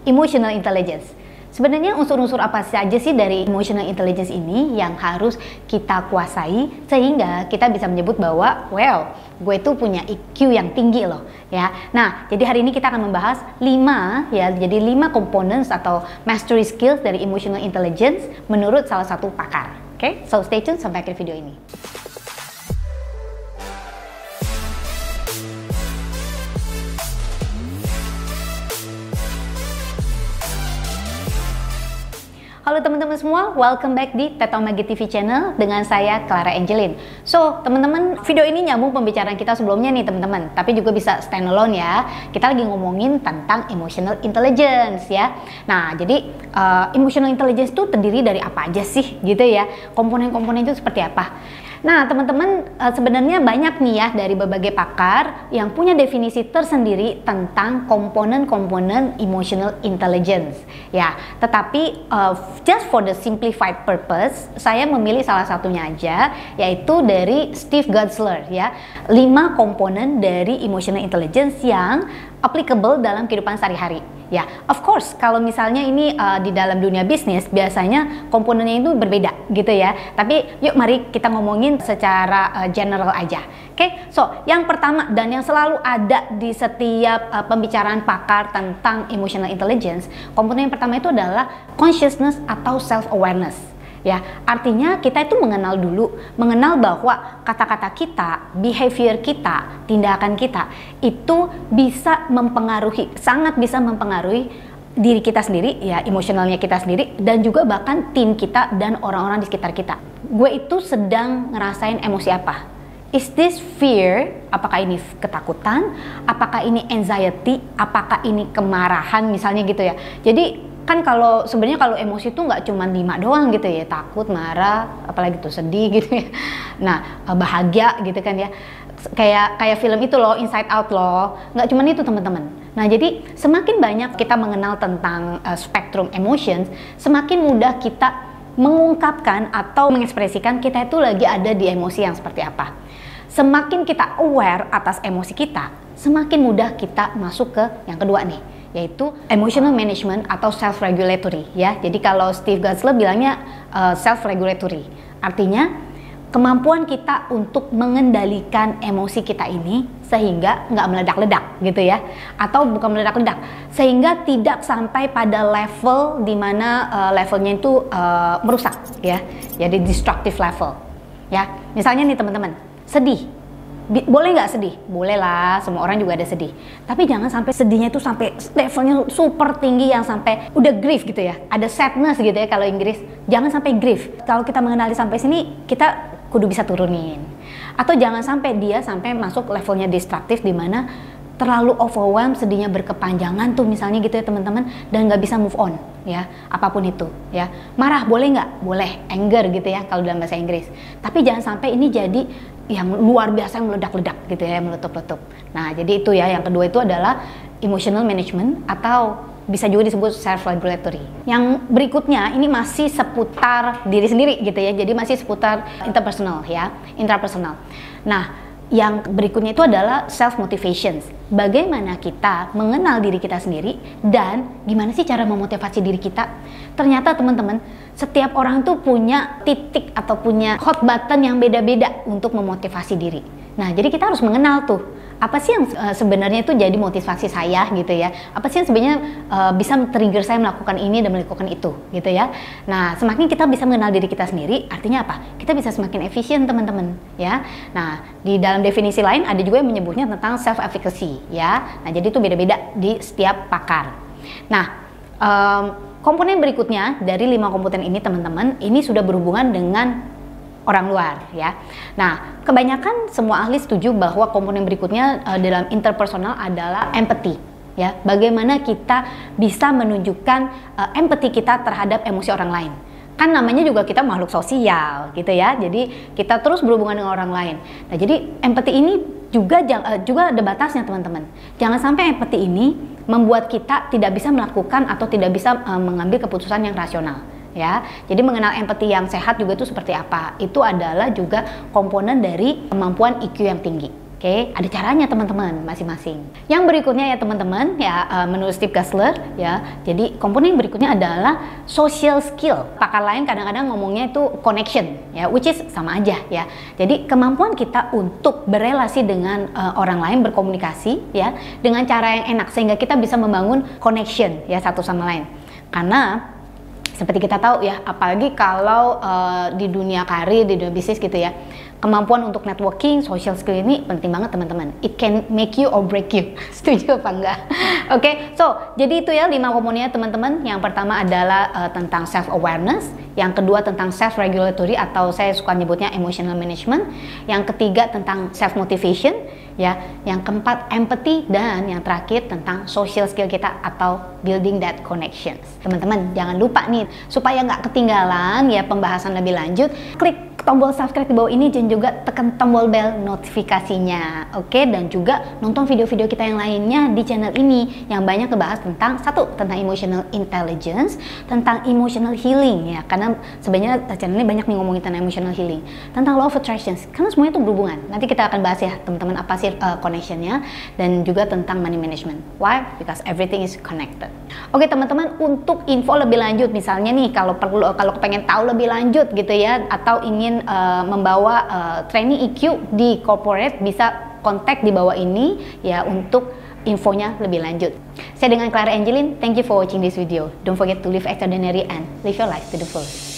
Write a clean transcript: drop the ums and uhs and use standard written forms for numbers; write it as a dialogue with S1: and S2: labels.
S1: emotional intelligence. Sebenarnya unsur-unsur apa saja sih dari emotional intelligence ini yang harus kita kuasai sehingga kita bisa menyebut bahwa gue itu punya IQ yang tinggi loh ya. Nah, jadi hari ini kita akan membahas 5 components atau mastery skills dari emotional intelligence menurut salah satu pakar. Oke, so stay tune sampai akhir video ini. Halo teman-teman semua, welcome back di Teta Magi TV channel dengan saya Clara Angeline. So teman-teman, video ini nyambung pembicaraan kita sebelumnya nih teman-teman, tapi juga bisa stand alone ya. Kita lagi ngomongin tentang emotional intelligence ya. Nah, jadi emotional intelligence itu terdiri dari apa aja sih gitu ya? Komponen-komponen itu seperti apa? Nah teman-teman, sebenarnya banyak nih ya dari berbagai pakar yang punya definisi tersendiri tentang komponen-komponen emotional intelligence ya. Tetapi just for the simplified purpose, saya memilih salah satunya aja, yaitu dari Steve Getzler ya. 5 komponen dari emotional intelligence yang applicable dalam kehidupan sehari-hari. Ya, of course, kalau misalnya ini di dalam dunia bisnis, biasanya komponennya itu berbeda gitu ya. Tapi yuk mari kita ngomongin secara general aja. Oke, so yang pertama dan yang selalu ada di setiap pembicaraan pakar tentang emotional intelligence, komponen yang pertama itu adalah consciousness atau self-awareness. Ya, artinya kita itu mengenal bahwa kata-kata kita, behavior kita, tindakan kita itu bisa mempengaruhi, sangat bisa mempengaruhi diri kita sendiri, ya emosionalnya kita sendiri, dan juga bahkan tim kita dan orang-orang di sekitar kita. Gue itu sedang ngerasain emosi apa? Is this fear? Apakah ini ketakutan? Apakah ini anxiety? Apakah ini kemarahan misalnya gitu ya? Jadi kan kalau sebenarnya kalau emosi itu nggak cuma 5 doang gitu ya, takut, marah, apalagi tuh sedih gitu ya. Nah, bahagia gitu kan ya. Kayak film itu loh, Inside Out loh. Nggak cuma itu teman-teman. Nah, jadi semakin banyak kita mengenal tentang spektrum emotions, semakin mudah kita mengungkapkan atau mengekspresikan kita itu lagi ada di emosi yang seperti apa. Semakin kita aware atas emosi kita, semakin mudah kita masuk ke yang kedua nih, yaitu emotional management atau self-regulatory ya. Jadi kalau Steve Getzler bilangnya self-regulatory, artinya kemampuan kita untuk mengendalikan emosi kita ini sehingga nggak meledak-ledak gitu ya, atau bukan meledak-ledak, sehingga tidak sampai pada level dimana levelnya itu merusak ya, jadi destructive level ya. Misalnya nih teman-teman, sedih. Boleh nggak sedih? Boleh lah, semua orang juga ada sedih. Tapi jangan sampai sedihnya itu sampai levelnya super tinggi yang sampai udah grief gitu ya. Ada sadness gitu ya kalau Inggris. Jangan sampai grief. Kalau kita mengenali sampai sini, kita kudu bisa turunin. Atau jangan sampai dia sampai masuk levelnya destruktif di mana terlalu overwhelmed, sedihnya berkepanjangan tuh misalnya gitu ya teman-teman, dan nggak bisa move on ya, apapun itu ya. Marah boleh nggak? Boleh, anger gitu ya kalau dalam bahasa Inggris. Tapi jangan sampai ini jadi yang luar biasa, yang meledak-ledak gitu ya, meletup-letup. Nah, jadi itu ya, yang kedua itu adalah emotional management atau bisa juga disebut self-regulatory. Yang berikutnya ini masih seputar diri sendiri gitu ya, jadi masih seputar interpersonal ya, intrapersonal. Nah, yang berikutnya itu adalah self-motivations. Bagaimana kita mengenal diri kita sendiri dan gimana sih cara memotivasi diri kita. Ternyata teman-teman, setiap orang tuh punya titik atau punya hot button yang beda-beda untuk memotivasi diri. Nah, jadi kita harus mengenal tuh, apa sih yang sebenarnya itu jadi motivasi saya gitu ya. Apa sih yang sebenarnya bisa trigger saya melakukan ini dan melakukan itu gitu ya. Nah, semakin kita bisa mengenal diri kita sendiri, artinya apa? Kita bisa semakin efisien teman-teman ya. Nah, di dalam definisi lain ada juga yang menyebutnya tentang self-efficacy ya. Nah, jadi itu beda-beda di setiap pakar. Nah, komponen berikutnya dari 5 komponen ini teman-teman, ini sudah berhubungan dengan orang luar ya. Nah, kebanyakan semua ahli setuju bahwa komponen berikutnya dalam interpersonal adalah empathy ya. Bagaimana kita bisa menunjukkan empathy kita terhadap emosi orang lain. Kan namanya juga kita makhluk sosial gitu ya. Jadi kita terus berhubungan dengan orang lain. Nah, jadi empathy ini juga ada batasnya teman-teman. Jangan sampai empathy ini membuat kita tidak bisa melakukan atau tidak bisa mengambil keputusan yang rasional. Ya, jadi mengenal empati yang sehat juga itu seperti apa? Itu adalah juga komponen dari kemampuan IQ yang tinggi. Oke, ada caranya teman-teman masing-masing. Yang berikutnya ya teman-teman, ya menurut Steve Geisler ya. Jadi komponen yang berikutnya adalah social skill. Pakar lain kadang-kadang ngomongnya itu connection ya, which is sama aja ya. Jadi kemampuan kita untuk berelasi dengan orang lain, berkomunikasi ya dengan cara yang enak sehingga kita bisa membangun connection ya satu sama lain. Karena seperti kita tahu ya, apalagi kalau di dunia karir, di dunia bisnis gitu ya, kemampuan untuk networking, social skill ini penting banget teman-teman. It can make you or break you. Setuju apa enggak? Oke, so jadi itu ya 5 komponennya teman-teman. Yang pertama adalah tentang self awareness, yang kedua tentang self regulatory atau saya suka nyebutnya emotional management, yang ketiga tentang self motivation, ya, yang keempat empathy, dan yang terakhir tentang social skill kita atau building that connections. Teman-teman jangan lupa nih supaya nggak ketinggalan ya pembahasan lebih lanjut, klik tombol subscribe di bawah ini dan juga tekan tombol bel notifikasinya. Oke, dan juga nonton video-video kita yang lainnya di channel ini yang banyak ngebahas tentang emotional intelligence, tentang emotional healing ya, karena sebenarnya channel ini banyak nih ngomongin tentang emotional healing, tentang law of attraction, karena semuanya itu berhubungan. Nanti kita akan bahas ya teman-teman apa sih connectionnya, dan juga tentang money management. Why? Because everything is connected. Oke teman-teman, untuk info lebih lanjut misalnya nih kalau pengen tahu lebih lanjut gitu ya, atau ingin membawa training EQ di corporate, bisa kontak di bawah ini ya untuk infonya lebih lanjut. Saya dengan Clara Angeline, thank you for watching this video. Don't forget to live extraordinary and live your life to the fullest.